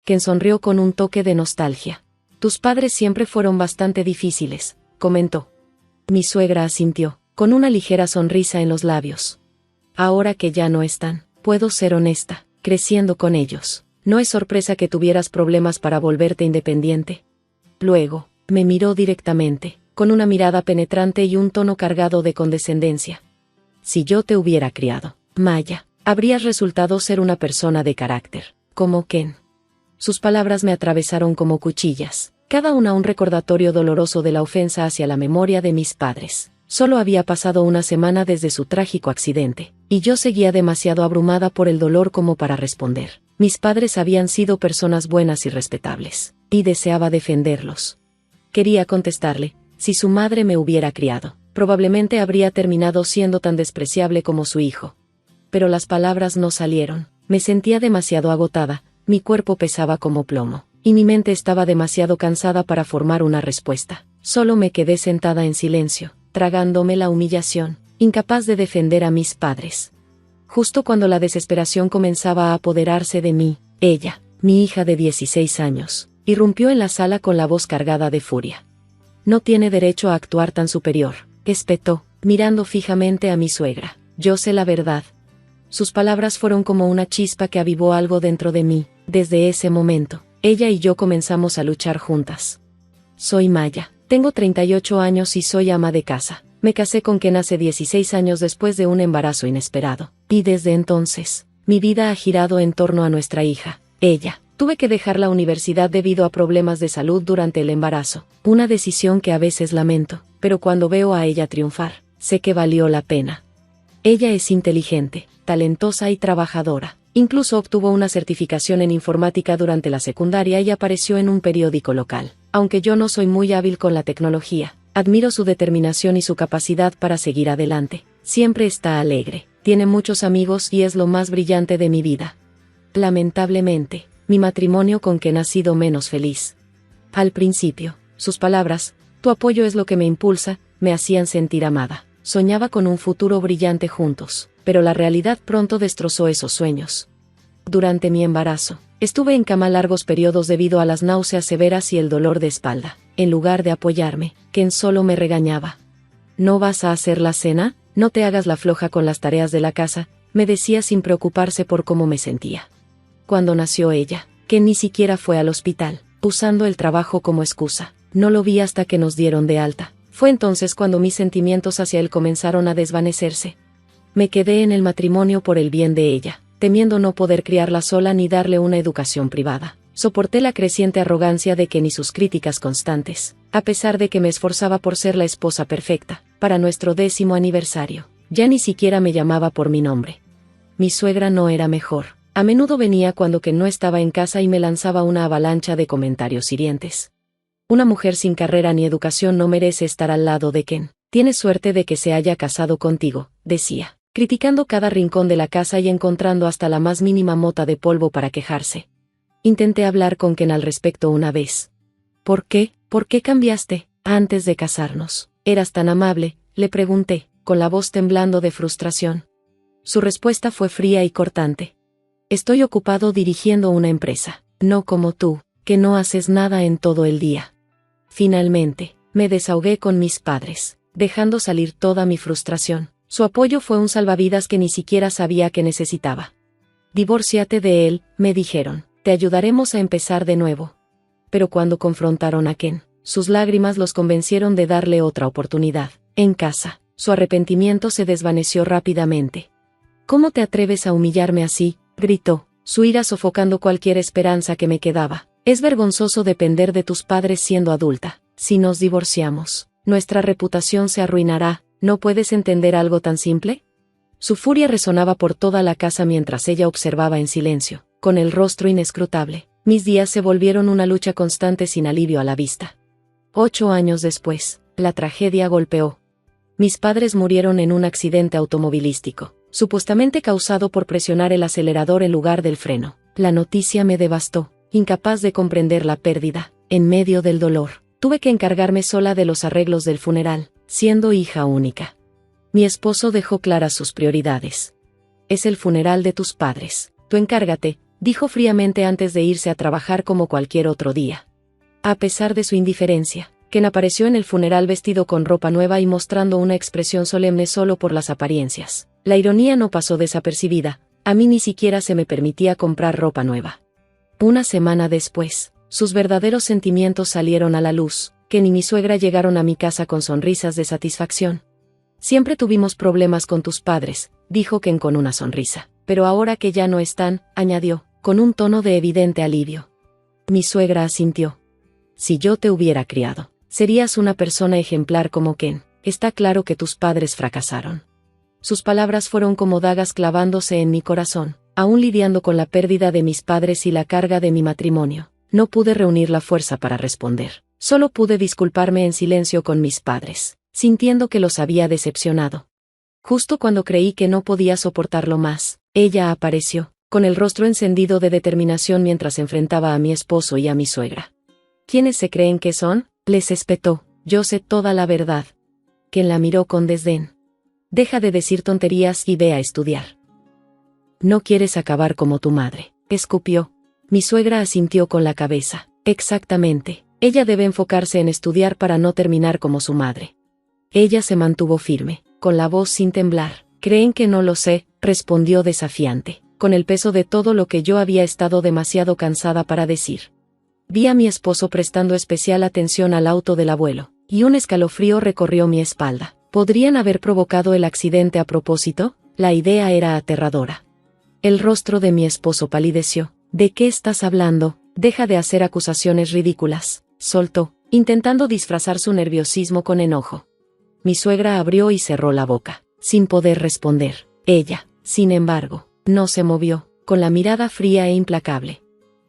Ken sonrió con un toque de nostalgia. Tus padres siempre fueron bastante difíciles, comentó. Mi suegra asintió, con una ligera sonrisa en los labios. Ahora que ya no están, puedo ser honesta, creciendo con ellos. No es sorpresa que tuvieras problemas para volverte independiente. Luego, me miró directamente, con una mirada penetrante y un tono cargado de condescendencia. Si yo te hubiera criado, Maya, habrías resultado ser una persona de carácter, como Ken. Sus palabras me atravesaron como cuchillas, cada una un recordatorio doloroso de la ofensa hacia la memoria de mis padres. Solo había pasado una semana desde su trágico accidente, y yo seguía demasiado abrumada por el dolor como para responder. Mis padres habían sido personas buenas y respetables, y deseaba defenderlos. Quería contestarle, si su madre me hubiera criado, probablemente habría terminado siendo tan despreciable como su hijo. Pero las palabras no salieron, me sentía demasiado agotada, mi cuerpo pesaba como plomo, y mi mente estaba demasiado cansada para formar una respuesta. Solo me quedé sentada en silencio, tragándome la humillación, incapaz de defender a mis padres. Justo cuando la desesperación comenzaba a apoderarse de mí, ella, mi hija de 16 años, irrumpió en la sala con la voz cargada de furia. No tiene derecho a actuar tan superior, espetó, mirando fijamente a mi suegra. Yo sé la verdad. Sus palabras fueron como una chispa que avivó algo dentro de mí. Desde ese momento, ella y yo comenzamos a luchar juntas. Soy Maya, tengo 38 años y soy ama de casa. Me casé con Ken hace 16 años después de un embarazo inesperado, y desde entonces, mi vida ha girado en torno a nuestra hija, ella. Tuve que dejar la universidad debido a problemas de salud durante el embarazo, una decisión que a veces lamento, pero cuando veo a ella triunfar, sé que valió la pena. Ella es inteligente, talentosa y trabajadora. Incluso obtuvo una certificación en informática durante la secundaria y apareció en un periódico local. Aunque yo no soy muy hábil con la tecnología, admiro su determinación y su capacidad para seguir adelante. Siempre está alegre, tiene muchos amigos y es lo más brillante de mi vida. Lamentablemente, mi matrimonio con Ken ha sido menos feliz. Al principio, sus palabras, tu apoyo es lo que me impulsa, me hacían sentir amada. Soñaba con un futuro brillante juntos, pero la realidad pronto destrozó esos sueños. Durante mi embarazo, estuve en cama largos periodos debido a las náuseas severas y el dolor de espalda. En lugar de apoyarme, Ken solo me regañaba. ¿No vas a hacer la cena? No te hagas la floja con las tareas de la casa, me decía sin preocuparse por cómo me sentía. Cuando nació ella, Ken ni siquiera fue al hospital, usando el trabajo como excusa. No lo vi hasta que nos dieron de alta. Fue entonces cuando mis sentimientos hacia él comenzaron a desvanecerse. Me quedé en el matrimonio por el bien de ella, temiendo no poder criarla sola ni darle una educación privada. Soporté la creciente arrogancia de Ken y sus críticas constantes, a pesar de que me esforzaba por ser la esposa perfecta. Para nuestro 10º aniversario, ya ni siquiera me llamaba por mi nombre. Mi suegra no era mejor. A menudo venía cuando Ken no estaba en casa y me lanzaba una avalancha de comentarios hirientes. Una mujer sin carrera ni educación no merece estar al lado de Ken. Tienes suerte de que se haya casado contigo, decía, criticando cada rincón de la casa y encontrando hasta la más mínima mota de polvo para quejarse. Intenté hablar con Ken al respecto una vez. ¿Por qué? ¿Por qué cambiaste? Antes de casarnos, eras tan amable, le pregunté, con la voz temblando de frustración. Su respuesta fue fría y cortante. Estoy ocupado dirigiendo una empresa, no como tú, que no haces nada en todo el día. Finalmente, me desahogué con mis padres, dejando salir toda mi frustración. Su apoyo fue un salvavidas que ni siquiera sabía que necesitaba. Divórciate de él, me dijeron, te ayudaremos a empezar de nuevo. Pero cuando confrontaron a Ken, sus lágrimas los convencieron de darle otra oportunidad. En casa, su arrepentimiento se desvaneció rápidamente. ¿Cómo te atreves a humillarme así?, gritó, su ira sofocando cualquier esperanza que me quedaba. Es vergonzoso depender de tus padres siendo adulta. Si nos divorciamos, nuestra reputación se arruinará. ¿No puedes entender algo tan simple? Su furia resonaba por toda la casa mientras ella observaba en silencio, con el rostro inescrutable. Mis días se volvieron una lucha constante sin alivio a la vista. 8 años después, la tragedia golpeó. Mis padres murieron en un accidente automovilístico, supuestamente causado por presionar el acelerador en lugar del freno. La noticia me devastó, incapaz de comprender la pérdida. En medio del dolor, tuve que encargarme sola de los arreglos del funeral, siendo hija única. Mi esposo dejó claras sus prioridades. Es el funeral de tus padres, tú encárgate, dijo fríamente antes de irse a trabajar como cualquier otro día. A pesar de su indiferencia, Ken apareció en el funeral vestido con ropa nueva y mostrando una expresión solemne solo por las apariencias. La ironía no pasó desapercibida, a mí ni siquiera se me permitía comprar ropa nueva. Una semana después, sus verdaderos sentimientos salieron a la luz. Ken y mi suegra llegaron a mi casa con sonrisas de satisfacción. Siempre tuvimos problemas con tus padres, dijo Ken con una sonrisa. Pero ahora que ya no están, añadió, con un tono de evidente alivio. Mi suegra asintió. Si yo te hubiera criado, serías una persona ejemplar como Ken. Está claro que tus padres fracasaron. Sus palabras fueron como dagas clavándose en mi corazón. Aún lidiando con la pérdida de mis padres y la carga de mi matrimonio, no pude reunir la fuerza para responder. Solo pude disculparme en silencio con mis padres, sintiendo que los había decepcionado. Justo cuando creí que no podía soportarlo más, ella apareció, con el rostro encendido de determinación mientras enfrentaba a mi esposo y a mi suegra. ¿Quiénes se creen que son?, les espetó. Yo sé toda la verdad. Ken la miró con desdén. Deja de decir tonterías y ve a estudiar. No quieres acabar como tu madre, escupió. Mi suegra asintió con la cabeza. Exactamente. Ella debe enfocarse en estudiar para no terminar como su madre. Ella se mantuvo firme, con la voz sin temblar. ¿Creen que no lo sé?, respondió desafiante, con el peso de todo lo que yo había estado demasiado cansada para decir. Vi a mi esposo prestando especial atención al auto del abuelo, y un escalofrío recorrió mi espalda. ¿Podrían haber provocado el accidente a propósito? La idea era aterradora. El rostro de mi esposo palideció. ¿De qué estás hablando? Deja de hacer acusaciones ridículas, soltó, intentando disfrazar su nerviosismo con enojo. Mi suegra abrió y cerró la boca, sin poder responder. Ella, sin embargo, no se movió, con la mirada fría e implacable.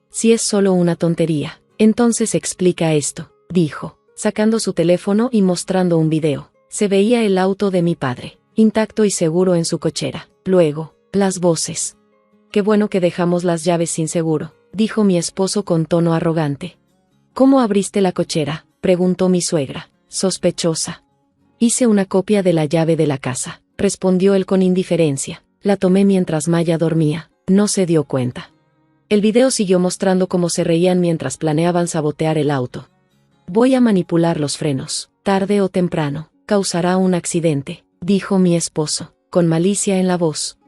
Si es solo una tontería, entonces explica esto, dijo, sacando su teléfono y mostrando un video. Se veía el auto de mi padre, intacto y seguro en su cochera. Luego, las voces. Qué bueno que dejamos las llaves sin seguro, dijo mi esposo con tono arrogante. ¿Cómo abriste la cochera?, preguntó mi suegra, sospechosa. Hice una copia de la llave de la casa, respondió él con indiferencia. La tomé mientras Maya dormía, no se dio cuenta. El video siguió mostrando cómo se reían mientras planeaban sabotear el auto. Voy a manipular los frenos, tarde o temprano, causará un accidente, dijo mi esposo, con malicia en la voz.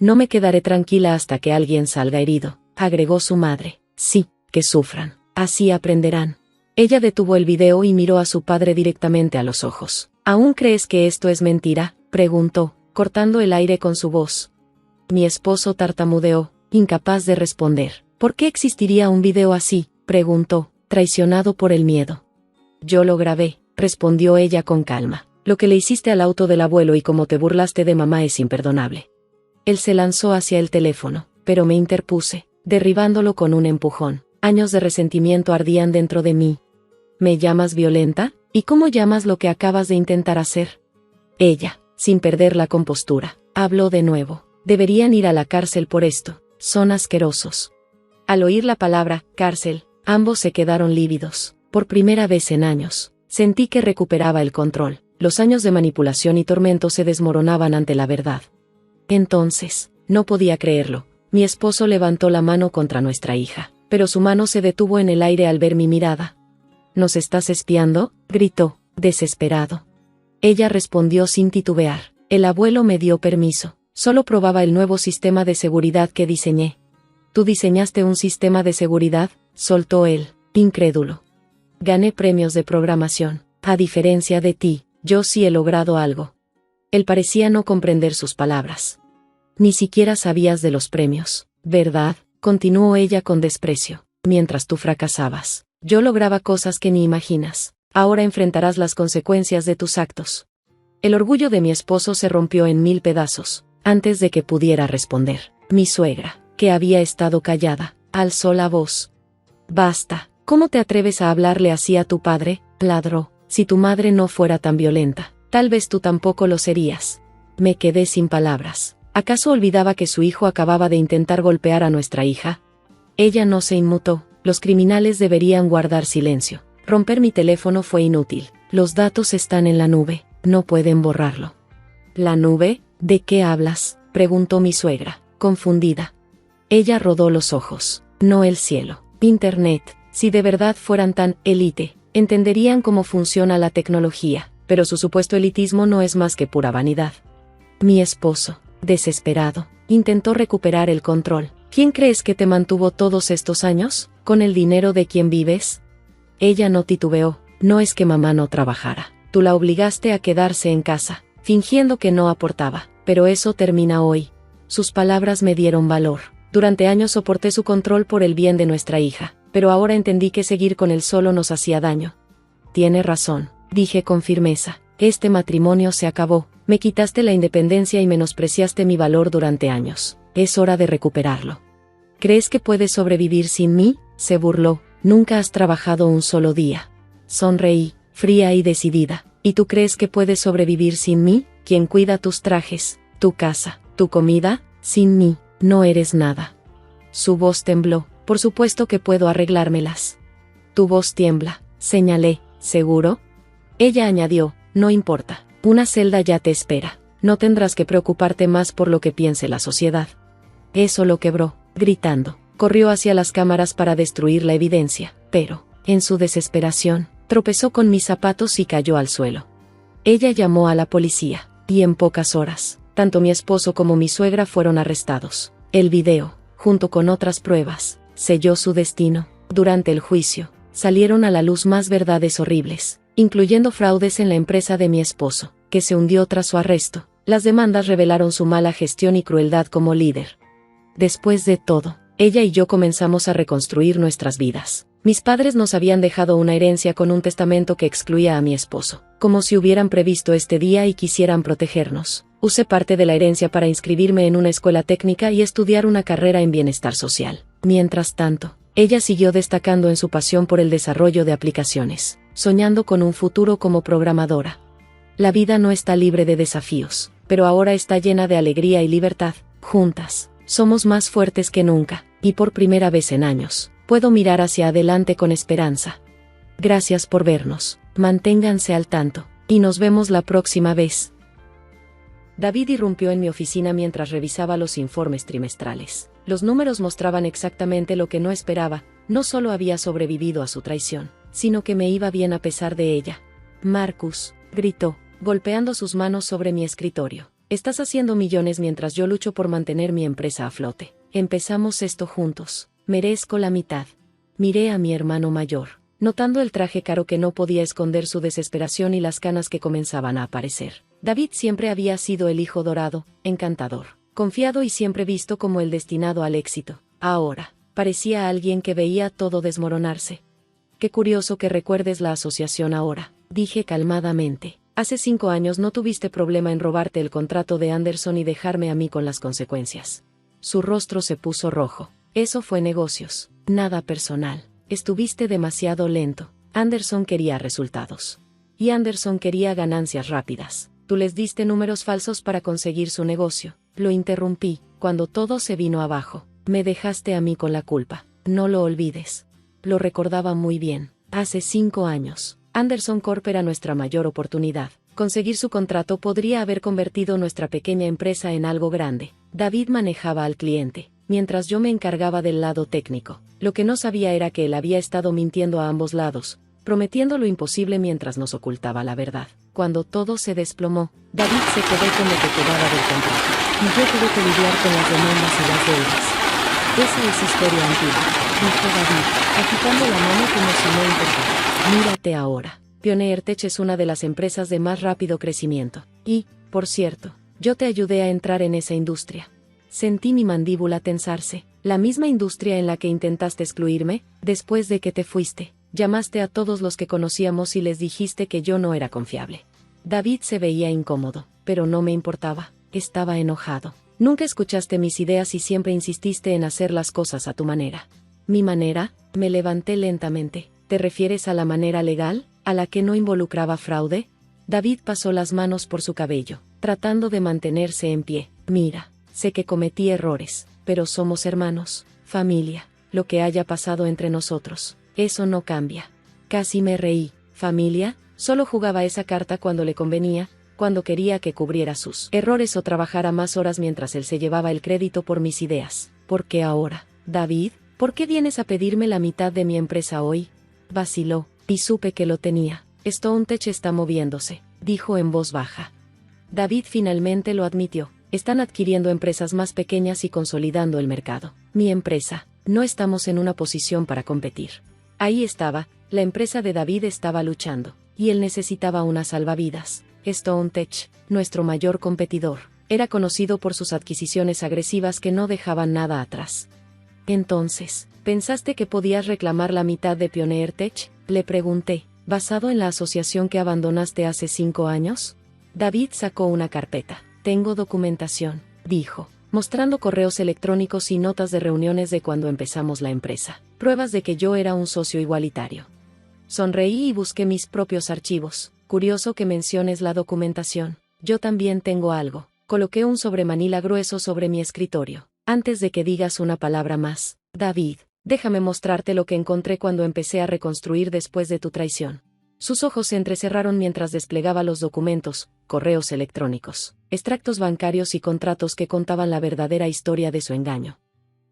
No me quedaré tranquila hasta que alguien salga herido, agregó su madre. Sí, que sufran, así aprenderán. Ella detuvo el video y miró a su padre directamente a los ojos. ¿Aún crees que esto es mentira?, preguntó, cortando el aire con su voz. Mi esposo tartamudeó, incapaz de responder. ¿Por qué existiría un video así?, preguntó, traicionado por el miedo. Yo lo grabé, respondió ella con calma. Lo que le hiciste al auto del abuelo y cómo te burlaste de mamá es imperdonable. Él se lanzó hacia el teléfono, pero me interpuse, derribándolo con un empujón. Años de resentimiento ardían dentro de mí. ¿Me llamas violenta? ¿Y cómo llamas lo que acabas de intentar hacer? Ella, sin perder la compostura, habló de nuevo. Deberían ir a la cárcel por esto. Son asquerosos. Al oír la palabra cárcel, ambos se quedaron lívidos. Por primera vez en años, sentí que recuperaba el control. Los años de manipulación y tormento se desmoronaban ante la verdad. Entonces, no podía creerlo. Mi esposo levantó la mano contra nuestra hija, pero su mano se detuvo en el aire al ver mi mirada. ¿Nos estás espiando?, gritó, desesperado. Ella respondió sin titubear. El abuelo me dio permiso. Solo probaba el nuevo sistema de seguridad que diseñé. ¿Tú diseñaste un sistema de seguridad?, soltó él, incrédulo. Gané premios de programación. A diferencia de ti, yo sí he logrado algo. Él parecía no comprender sus palabras. Ni siquiera sabías de los premios, ¿verdad?, continuó ella con desprecio. Mientras tú fracasabas, yo lograba cosas que ni imaginas. Ahora enfrentarás las consecuencias de tus actos. El orgullo de mi esposo se rompió en 1000 pedazos. Antes de que pudiera responder, mi suegra, que había estado callada, alzó la voz. Basta, ¿cómo te atreves a hablarle así a tu padre?, ladró. Si tu madre no fuera tan violenta, tal vez tú tampoco lo serías. Me quedé sin palabras. ¿Acaso olvidaba que su hijo acababa de intentar golpear a nuestra hija? Ella no se inmutó. Los criminales deberían guardar silencio. Romper mi teléfono fue inútil. Los datos están en la nube, no pueden borrarlo. ¿La nube? ¿De qué hablas?, preguntó mi suegra, confundida. Ella rodó los ojos. No el cielo. Internet. Si de verdad fueran tan élite, entenderían cómo funciona la tecnología, pero su supuesto elitismo no es más que pura vanidad. Mi esposo, desesperado, intentó recuperar el control. ¿Quién crees que te mantuvo todos estos años? ¿Con el dinero de quien vives? Ella no titubeó. No es que mamá no trabajara. Tú la obligaste a quedarse en casa, fingiendo que no aportaba, pero eso termina hoy. Sus palabras me dieron valor. Durante años soporté su control por el bien de nuestra hija, pero ahora entendí que seguir con él solo nos hacía daño. Tiene razón, dije con firmeza. Este matrimonio se acabó. Me quitaste la independencia y menospreciaste mi valor durante años. Es hora de recuperarlo. ¿Crees que puedes sobrevivir sin mí? Se burló. Nunca has trabajado un solo día. Sonreí, fría y decidida. ¿Y tú crees que puedes sobrevivir sin mí? ¿Quién cuida tus trajes, tu casa, tu comida? Sin mí, no eres nada. Su voz tembló. Por supuesto que puedo arreglármelas. Tu voz tiembla, señalé. ¿Seguro? Ella añadió, no importa. Una celda ya te espera. No tendrás que preocuparte más por lo que piense la sociedad. Eso lo quebró, gritando. Corrió hacia las cámaras para destruir la evidencia, pero, en su desesperación, tropezó con mis zapatos y cayó al suelo. Ella llamó a la policía, y en pocas horas, tanto mi esposo como mi suegra fueron arrestados. El video, junto con otras pruebas, selló su destino. Durante el juicio, salieron a la luz más verdades horribles, incluyendo fraudes en la empresa de mi esposo, que se hundió tras su arresto. Las demandas revelaron su mala gestión y crueldad como líder. Después de todo, ella y yo comenzamos a reconstruir nuestras vidas. Mis padres nos habían dejado una herencia con un testamento que excluía a mi esposo, como si hubieran previsto este día y quisieran protegernos. Usé parte de la herencia para inscribirme en una escuela técnica y estudiar una carrera en bienestar social. Mientras tanto, ella siguió destacando en su pasión por el desarrollo de aplicaciones, soñando con un futuro como programadora. La vida no está libre de desafíos, pero ahora está llena de alegría y libertad. Juntas, somos más fuertes que nunca, y por primera vez en años, puedo mirar hacia adelante con esperanza. Gracias por vernos, manténganse al tanto, y nos vemos la próxima vez. David irrumpió en mi oficina mientras revisaba los informes trimestrales. Los números mostraban exactamente lo que no esperaba. No solo había sobrevivido a su traición, sino que me iba bien a pesar de ella. Marcus, gritó, golpeando sus manos sobre mi escritorio. Estás haciendo millones mientras yo lucho por mantener mi empresa a flote. Empezamos esto juntos. Merezco la mitad. Miré a mi hermano mayor, notando el traje caro que no podía esconder su desesperación y las canas que comenzaban a aparecer. David siempre había sido el hijo dorado, encantador, confiado y siempre visto como el destinado al éxito. Ahora, parecía alguien que veía todo desmoronarse. Qué curioso que recuerdes la asociación ahora, dije calmadamente. Hace 5 años no tuviste problema en robarte el contrato de Anderson y dejarme a mí con las consecuencias. Su rostro se puso rojo. Eso fue negocios, nada personal. Estuviste demasiado lento. Anderson quería resultados. Y Anderson quería ganancias rápidas. Tú les diste números falsos para conseguir su negocio. Lo interrumpí, cuando todo se vino abajo. Me dejaste a mí con la culpa. No lo olvides. Lo recordaba muy bien. Hace 5 años. Anderson Corp era nuestra mayor oportunidad. Conseguir su contrato podría haber convertido nuestra pequeña empresa en algo grande. David manejaba al cliente, mientras yo me encargaba del lado técnico. Lo que no sabía era que él había estado mintiendo a ambos lados, prometiendo lo imposible mientras nos ocultaba la verdad. Cuando todo se desplomó, David se quedó con lo que quedaba del contrato, y yo tuve que lidiar con las demandas y las deudas. Esa es historia antigua, dijo David, agitando la mano como si no importara. Mírate ahora. Pioneer Tech es una de las empresas de más rápido crecimiento. Y, por cierto, yo te ayudé a entrar en esa industria. Sentí mi mandíbula tensarse. La misma industria en la que intentaste excluirme, después de que te fuiste. Llamaste a todos los que conocíamos y les dijiste que yo no era confiable. David se veía incómodo, pero no me importaba. Estaba enojado. Nunca escuchaste mis ideas y siempre insististe en hacer las cosas a tu manera. ¿Mi manera? Me levanté lentamente. ¿Te refieres a la manera legal, a la que no involucraba fraude? David pasó las manos por su cabello, tratando de mantenerse en pie. Mira, sé que cometí errores, pero somos hermanos, familia. Lo que haya pasado entre nosotros, eso no cambia. Casi me reí. ¿Familia? Solo jugaba esa carta cuando le convenía, cuando quería que cubriera sus errores o trabajara más horas mientras él se llevaba el crédito por mis ideas. ¿Por qué ahora, David? ¿Por qué vienes a pedirme la mitad de mi empresa hoy? Vaciló, y supe que lo tenía. StoneTech está moviéndose, dijo en voz baja. David finalmente lo admitió. Están adquiriendo empresas más pequeñas y consolidando el mercado. Mi empresa. No estamos en una posición para competir. Ahí estaba, la empresa de David estaba luchando, y él necesitaba una salvavidas. StoneTech, nuestro mayor competidor, era conocido por sus adquisiciones agresivas que no dejaban nada atrás. Entonces, ¿pensaste que podías reclamar la mitad de Pioneer Tech? Le pregunté, ¿basado en la asociación que abandonaste hace 5 años? David sacó una carpeta. Tengo documentación, dijo, mostrando correos electrónicos y notas de reuniones de cuando empezamos la empresa. Pruebas de que yo era un socio igualitario. Sonreí y busqué mis propios archivos. Curioso que menciones la documentación. Yo también tengo algo. Coloqué un sobremanila grueso sobre mi escritorio. Antes de que digas una palabra más, David, déjame mostrarte lo que encontré cuando empecé a reconstruir después de tu traición. Sus ojos se entrecerraron mientras desplegaba los documentos, correos electrónicos, extractos bancarios y contratos que contaban la verdadera historia de su engaño.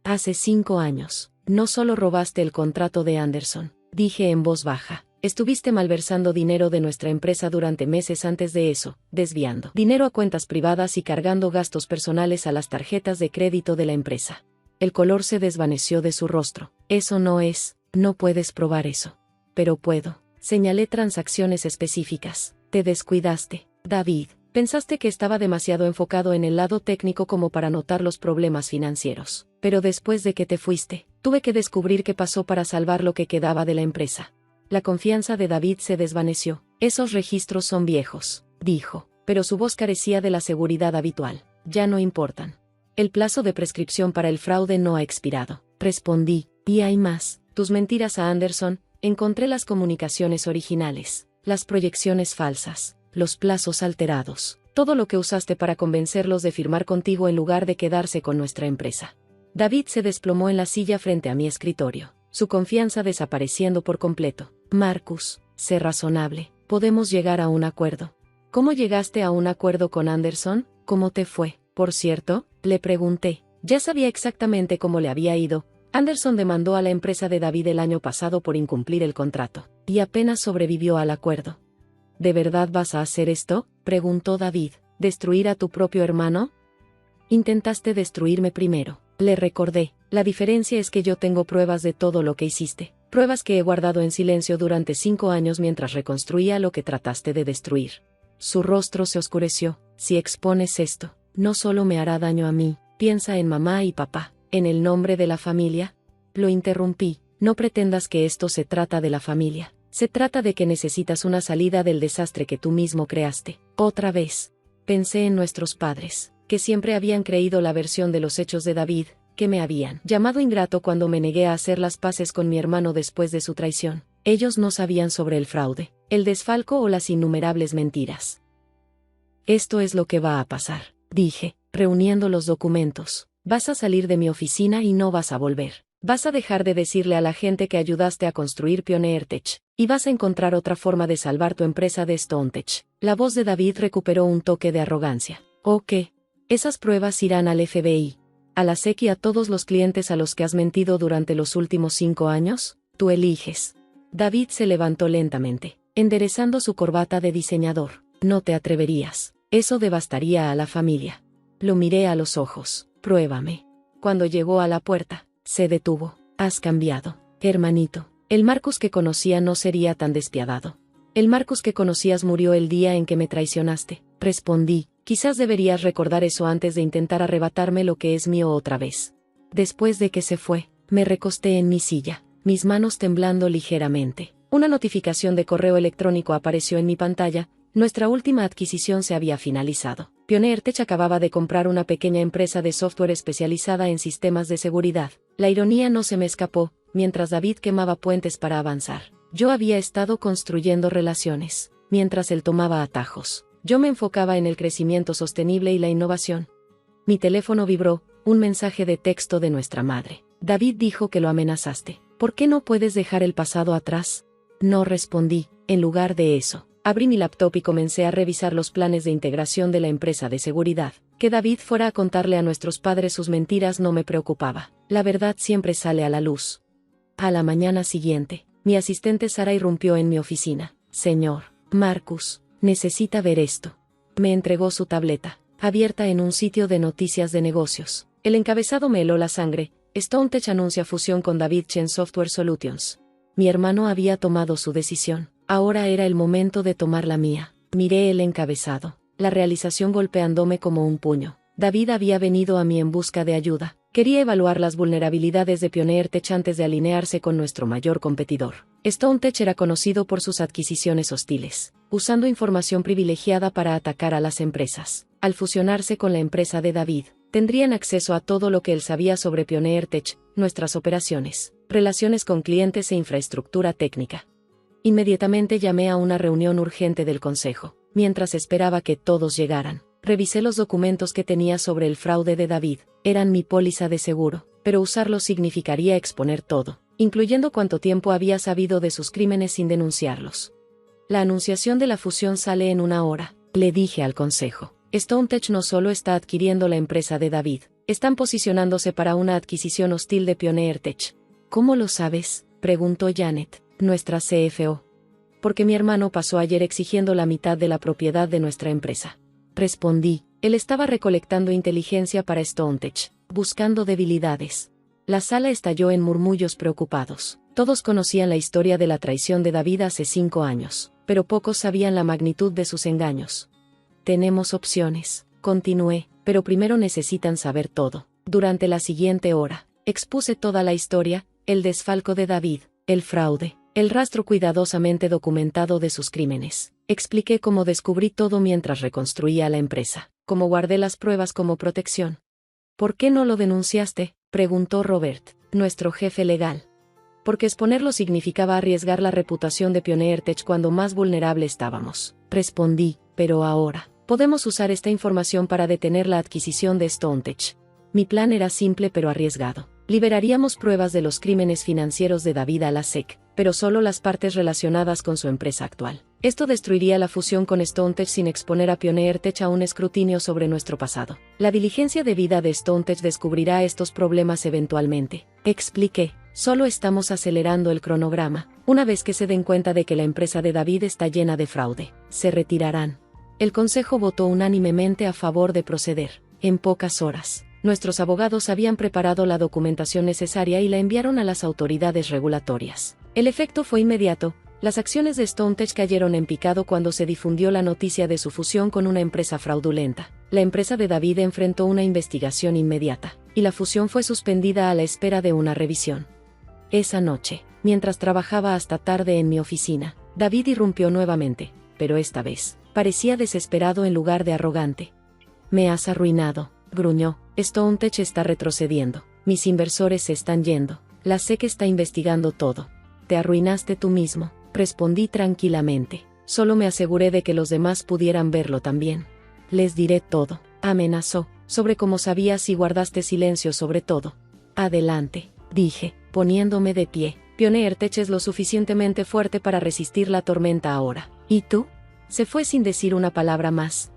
Hace 5 años, no solo robaste el contrato de Anderson, dije en voz baja, estuviste malversando dinero de nuestra empresa durante meses antes de eso, desviando dinero a cuentas privadas y cargando gastos personales a las tarjetas de crédito de la empresa. El color se desvaneció de su rostro. Eso no puedes probar eso. Pero puedo. Señalé transacciones específicas. Te descuidaste, David. Pensaste que estaba demasiado enfocado en el lado técnico como para notar los problemas financieros. Pero después de que te fuiste, tuve que descubrir qué pasó para salvar lo que quedaba de la empresa. La confianza de David se desvaneció. Esos registros son viejos, dijo, pero su voz carecía de la seguridad habitual. Ya no importan. El plazo de prescripción para el fraude no ha expirado. Respondí, y hay más. Tus mentiras a Anderson. Encontré las comunicaciones originales, las proyecciones falsas, los plazos alterados, todo lo que usaste para convencerlos de firmar contigo en lugar de quedarse con nuestra empresa. David se desplomó en la silla frente a mi escritorio, su confianza desapareciendo por completo. Marcus, sé razonable, podemos llegar a un acuerdo. ¿Cómo llegaste a un acuerdo con Anderson? ¿Cómo te fue? Por cierto, le pregunté. Ya sabía exactamente cómo le había ido. Anderson demandó a la empresa de David el año pasado por incumplir el contrato, y apenas sobrevivió al acuerdo. ¿De verdad vas a hacer esto?, preguntó David. ¿Destruir a tu propio hermano? Intentaste destruirme primero, le recordé. La diferencia es que yo tengo pruebas de todo lo que hiciste, pruebas que he guardado en silencio durante 5 años mientras reconstruía lo que trataste de destruir. Su rostro se oscureció. Si expones esto, no solo me hará daño a mí, piensa en mamá y papá. ¿En el nombre de la familia? Lo interrumpí. No pretendas que esto se trata de la familia. Se trata de que necesitas una salida del desastre que tú mismo creaste. Otra vez. Pensé en nuestros padres, que siempre habían creído la versión de los hechos de David, que me habían llamado ingrato cuando me negué a hacer las paces con mi hermano después de su traición. Ellos no sabían sobre el fraude, el desfalco o las innumerables mentiras. Esto es lo que va a pasar, dije, reuniendo los documentos. Vas a salir de mi oficina y no vas a volver. Vas a dejar de decirle a la gente que ayudaste a construir Pioneer Tech, y vas a encontrar otra forma de salvar tu empresa de StoneTech. La voz de David recuperó un toque de arrogancia. ¿O qué? Esas pruebas irán al FBI, a la SEC y a todos los clientes a los que has mentido durante los últimos 5 años. Tú eliges. David se levantó lentamente, enderezando su corbata de diseñador. No te atreverías. Eso devastaría a la familia. Lo miré a los ojos. Pruébame. Cuando llegó a la puerta, se detuvo. Has cambiado, hermanito. El Marcus que conocía no sería tan despiadado. El Marcus que conocías murió el día en que me traicionaste. Respondí, quizás deberías recordar eso antes de intentar arrebatarme lo que es mío otra vez. Después de que se fue, me recosté en mi silla, mis manos temblando ligeramente. Una notificación de correo electrónico apareció en mi pantalla. Nuestra última adquisición se había finalizado. Pioneer Tech acababa de comprar una pequeña empresa de software especializada en sistemas de seguridad. La ironía no se me escapó, mientras David quemaba puentes para avanzar. Yo había estado construyendo relaciones, mientras él tomaba atajos. Yo me enfocaba en el crecimiento sostenible y la innovación. Mi teléfono vibró, un mensaje de texto de nuestra madre. David dijo que lo amenazaste. ¿Por qué no puedes dejar el pasado atrás? No respondí. En lugar de eso, abrí mi laptop y comencé a revisar los planes de integración de la empresa de seguridad. Que David fuera a contarle a nuestros padres sus mentiras no me preocupaba. La verdad siempre sale a la luz. A la mañana siguiente, mi asistente Sara irrumpió en mi oficina. Señor Marcus, necesita ver esto. Me entregó su tableta, abierta en un sitio de noticias de negocios. El encabezado me heló la sangre. StoneTech anuncia fusión con David Chen Software Solutions. Mi hermano había tomado su decisión. Ahora era el momento de tomar la mía. Miré el encabezado. La realización golpeándome como un puño. David había venido a mí en busca de ayuda. Quería evaluar las vulnerabilidades de PioneerTech antes de alinearse con nuestro mayor competidor. StoneTech era conocido por sus adquisiciones hostiles, usando información privilegiada para atacar a las empresas. Al fusionarse con la empresa de David, tendrían acceso a todo lo que él sabía sobre PioneerTech, nuestras operaciones, relaciones con clientes e infraestructura técnica. Inmediatamente llamé a una reunión urgente del consejo. Mientras esperaba que todos llegaran, revisé los documentos que tenía sobre el fraude de David. Eran mi póliza de seguro, pero usarlos significaría exponer todo, incluyendo cuánto tiempo había sabido de sus crímenes sin denunciarlos. La anunciación de la fusión sale en 1 hora, le dije al consejo. StoneTech no solo está adquiriendo la empresa de David, están posicionándose para una adquisición hostil de PioneerTech. ¿Cómo lo sabes?, preguntó Janet, nuestra CFO. Porque mi hermano pasó ayer exigiendo la mitad de la propiedad de nuestra empresa. Respondí, él estaba recolectando inteligencia para StoneTech, buscando debilidades. La sala estalló en murmullos preocupados. Todos conocían la historia de la traición de David hace 5 años, pero pocos sabían la magnitud de sus engaños. Tenemos opciones, continué, pero primero necesitan saber todo. Durante la siguiente hora, expuse toda la historia, el desfalco de David, el fraude, el rastro cuidadosamente documentado de sus crímenes. Expliqué cómo descubrí todo mientras reconstruía la empresa, cómo guardé las pruebas como protección. ¿Por qué no lo denunciaste?, preguntó Robert, nuestro jefe legal. Porque exponerlo significaba arriesgar la reputación de PioneerTech cuando más vulnerable estábamos. Respondí, pero ahora, podemos usar esta información para detener la adquisición de StoneTech. Mi plan era simple pero arriesgado. Liberaríamos pruebas de los crímenes financieros de David a la SEC, pero solo las partes relacionadas con su empresa actual. Esto destruiría la fusión con StoneTech sin exponer a PioneerTech a un escrutinio sobre nuestro pasado. La diligencia debida de StoneTech descubrirá estos problemas eventualmente. Expliqué, solo estamos acelerando el cronograma. Una vez que se den cuenta de que la empresa de David está llena de fraude, se retirarán. El consejo votó unánimemente a favor de proceder. En pocas horas, nuestros abogados habían preparado la documentación necesaria y la enviaron a las autoridades regulatorias. El efecto fue inmediato. Las acciones de StoneTech cayeron en picado cuando se difundió la noticia de su fusión con una empresa fraudulenta. La empresa de David enfrentó una investigación inmediata, y la fusión fue suspendida a la espera de una revisión. Esa noche, mientras trabajaba hasta tarde en mi oficina, David irrumpió nuevamente, pero esta vez, parecía desesperado en lugar de arrogante. «Me has arruinado», gruñó. «StoneTech está retrocediendo. Mis inversores se están yendo. La SEC está investigando todo. Te arruinaste tú mismo», respondí tranquilamente. Solo me aseguré de que los demás pudieran verlo también. «Les diré todo», amenazó, «sobre cómo sabías y guardaste silencio sobre todo». «Adelante», dije, poniéndome de pie. PioneerTech es lo suficientemente fuerte para resistir la tormenta ahora. ¿Y tú? Se fue sin decir una palabra más.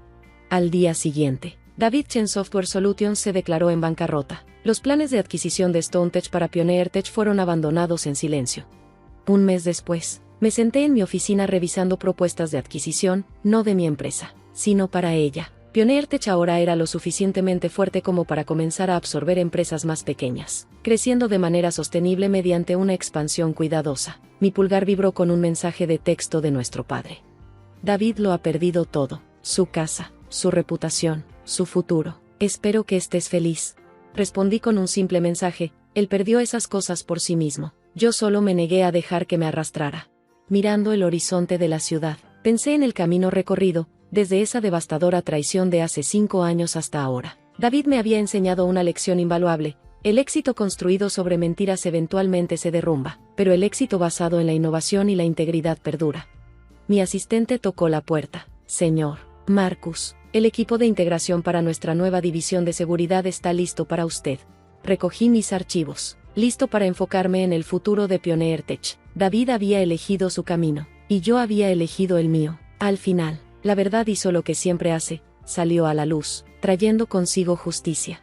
Al día siguiente, David Chen Software Solutions se declaró en bancarrota. Los planes de adquisición de StoneTech para PioneerTech fueron abandonados en silencio. Un mes después, me senté en mi oficina revisando propuestas de adquisición, no de mi empresa, sino para ella. PioneerTech ahora era lo suficientemente fuerte como para comenzar a absorber empresas más pequeñas, creciendo de manera sostenible mediante una expansión cuidadosa. Mi pulgar vibró con un mensaje de texto de nuestro padre. David lo ha perdido todo, su casa, su reputación, su futuro. Espero que estés feliz. Respondí con un simple mensaje. Él perdió esas cosas por sí mismo. Yo solo me negué a dejar que me arrastrara. Mirando el horizonte de la ciudad, pensé en el camino recorrido, desde esa devastadora traición de hace 5 años hasta ahora. David me había enseñado una lección invaluable. El éxito construido sobre mentiras eventualmente se derrumba, pero el éxito basado en la innovación y la integridad perdura. Mi asistente tocó la puerta. «Señor Marcus, el equipo de integración para nuestra nueva división de seguridad está listo para usted». Recogí mis archivos, listo para enfocarme en el futuro de PioneerTech. David había elegido su camino, y yo había elegido el mío. Al final, la verdad hizo lo que siempre hace, salió a la luz. trayendo consigo justicia.